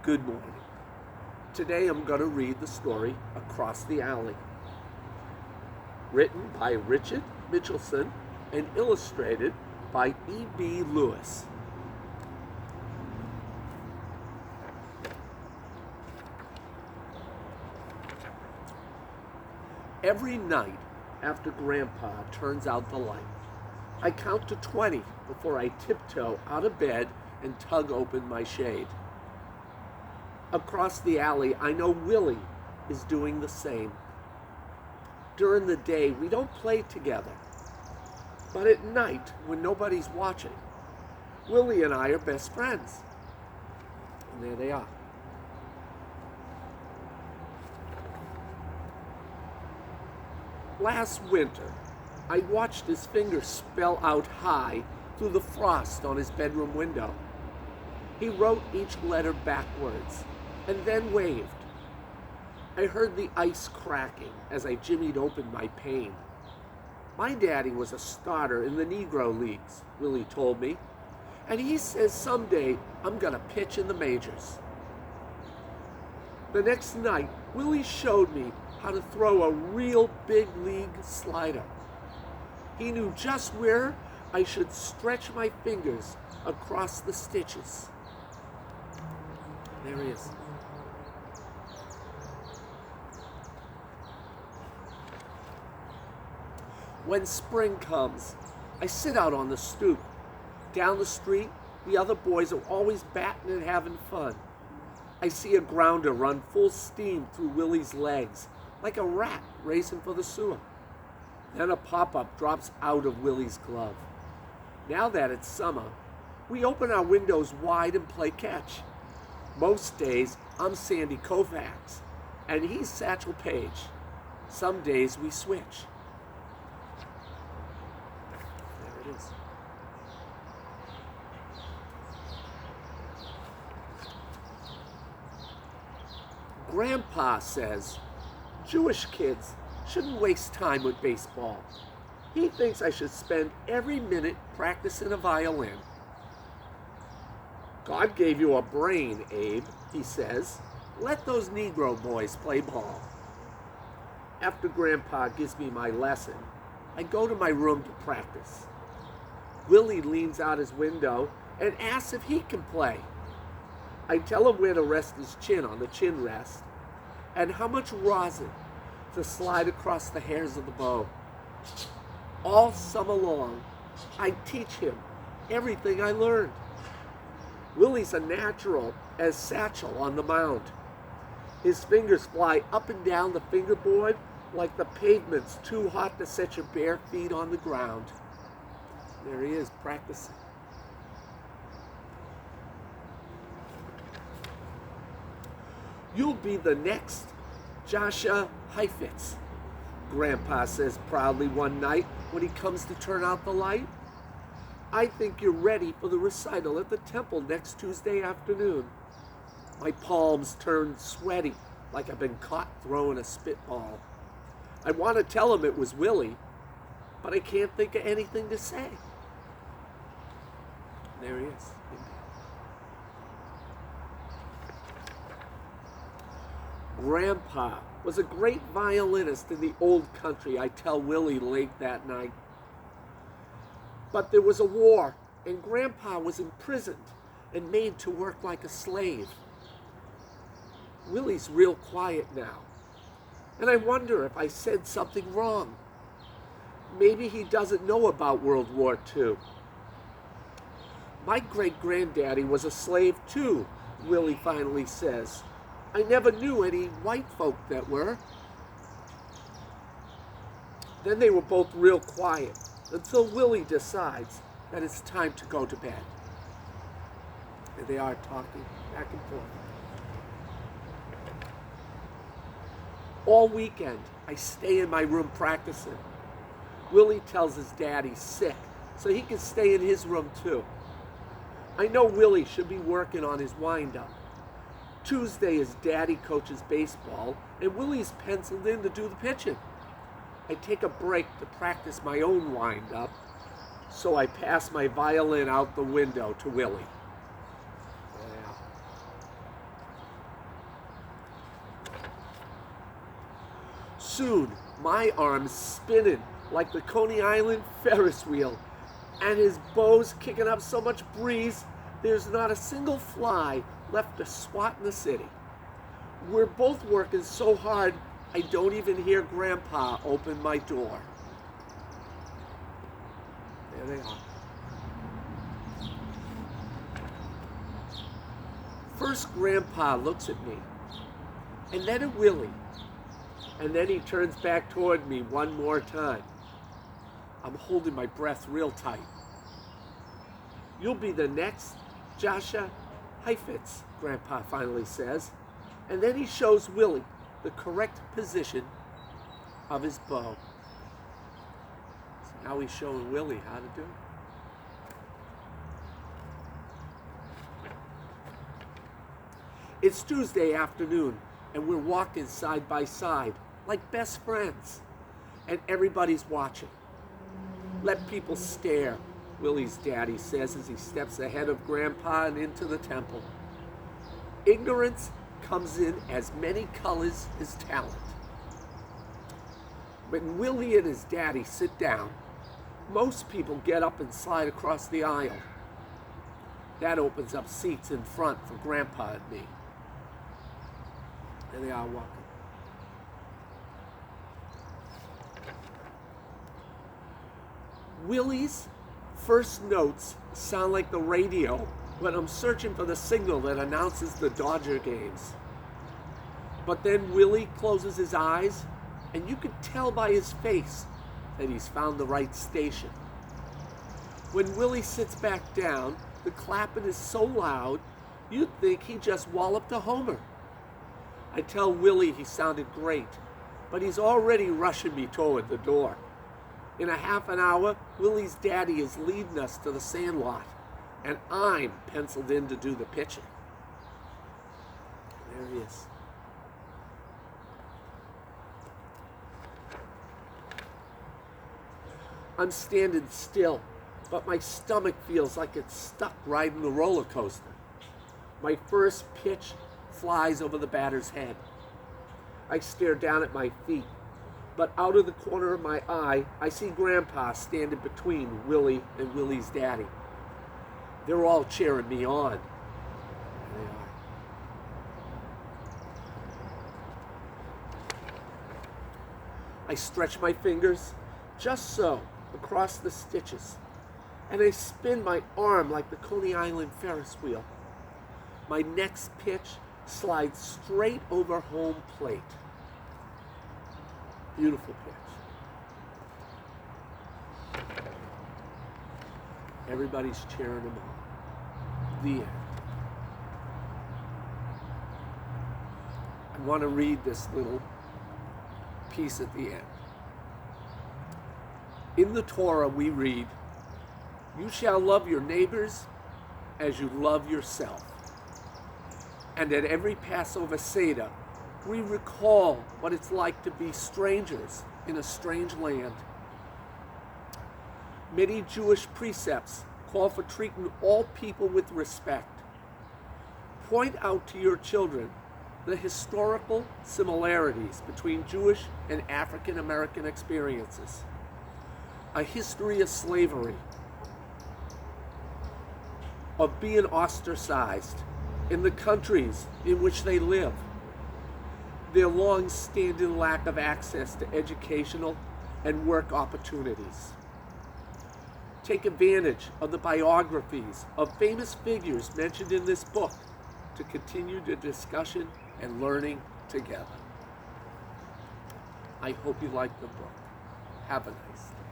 Good morning. Today I'm going to read the story Across the Alley, written by Richard Michelson and illustrated by E.B. Lewis. Every night after Grandpa turns out the light, I count to 20 before I tiptoe out of bed and tug open my shade. Across the alley, I know Willie is doing the same. During the day, we don't play together. But at night, when nobody's watching, Willie and I are best friends. And there they are. Last winter, I watched his fingers spell out high through the frost on his bedroom window. He wrote each letter backwards and then waved. I heard the ice cracking as I jimmied open my pane. My daddy was a starter in the Negro Leagues, Willie told me, and he says someday I'm gonna pitch in the majors. The next night, Willie showed me how to throw a real big league slider. He knew just where I should stretch my fingers across the stitches. There he is. When spring comes, I sit out on the stoop. Down the street, the other boys are always batting and having fun. I see a grounder run full steam through Willie's legs, like a rat racing for the sewer. Then a pop-up drops out of Willie's glove. Now that it's summer, we open our windows wide and play catch. Most days, I'm Sandy Koufax, and he's Satchel Paige. Some days we switch. There it is. Grandpa says Jewish kids shouldn't waste time with baseball. He thinks I should spend every minute practicing a violin. God gave you a brain, Abe, he says. Let those Negro boys play ball. After Grandpa gives me my lesson, I go to my room to practice. Willie leans out his window and asks if he can play. I tell him where to rest his chin on the chin rest and how much rosin to slide across the hairs of the bow. All summer long, I teach him everything I learned. Willie's a natural as Satchel on the mound. His fingers fly up and down the fingerboard like the pavement's too hot to set your bare feet on the ground. There he is, practicing. You'll be the next Joshua Heifetz, Grandpa says proudly one night when he comes to turn out the light. I think you're ready for the recital at the temple next Tuesday afternoon. My palms turn sweaty like I've been caught throwing a spitball. I want to tell him it was Willie, but I can't think of anything to say. There he is. Grandpa was a great violinist in the old country, I tell Willie late that night. But there was a war, and Grandpa was imprisoned and made to work like a slave. Willie's real quiet now, and I wonder if I said something wrong. Maybe he doesn't know about World War II. My great-granddaddy was a slave too, Willie finally says. I never knew any white folk that were. Then they were both real quiet until Willie decides that it's time to go to bed. And they are talking back and forth. All weekend, I stay in my room practicing. Willie tells his dad he's sick, so he can stay in his room too. I know Willie should be working on his wind-up. Tuesday is Daddy coaches baseball, and Willie's penciled in to do the pitching. I take a break to practice my own wind-up, so I pass my violin out the window to Willie. Yeah. Soon, my arm's spinning like the Coney Island Ferris wheel, and his bow's kicking up so much breeze, there's not a single fly left to swat in the city. We're both working so hard, I don't even hear Grandpa open my door. There they are. First, Grandpa looks at me, and then at Willie, and then he turns back toward me one more time. I'm holding my breath real tight. You'll be the next Joshua Heifetz, Grandpa finally says, and then he shows Willie the correct position of his bow. So now he's showing Willie how to do it. It's Tuesday afternoon, and we're walking side by side, like best friends, and everybody's watching. Let people stare, Willie's daddy says as he steps ahead of Grandpa and into the temple. Ignorance comes in as many colors as talent. When Willie and his daddy sit down, most people get up and slide across the aisle. That opens up seats in front for Grandpa and me. There they are walking. Willie's first notes sound like the radio when I'm searching for the signal that announces the Dodger games. But then Willie closes his eyes, and you can tell by his face that he's found the right station. When Willie sits back down, the clapping is so loud, you'd think he just walloped a homer. I tell Willie he sounded great, but he's already rushing me toward the door. In a half an hour, Willie's daddy is leading us to the sandlot, and I'm penciled in to do the pitching. There he is. I'm standing still, but my stomach feels like it's stuck riding the roller coaster. My first pitch flies over the batter's head. I stare down at my feet, but out of the corner of my eye, I see Grandpa standing between Willie and Willie's daddy. They're all cheering me on. There they are. I stretch my fingers, just so, across the stitches, and I spin my arm like the Coney Island Ferris wheel. My next pitch slides straight over home plate. Beautiful pitch. Everybody's cheering him on. The end. I want to read this little piece at the end. In the Torah we read, "You shall love your neighbors as you love yourself." And at every Passover Seder, we recall what it's like to be strangers in a strange land. Many Jewish precepts call for treating all people with respect. Point out to your children the historical similarities between Jewish and African American experiences. A history of slavery, of being ostracized in the countries in which they live, their long-standing lack of access to educational and work opportunities. Take advantage of the biographies of famous figures mentioned in this book to continue the discussion and learning together. I hope you like the book. Have a nice day.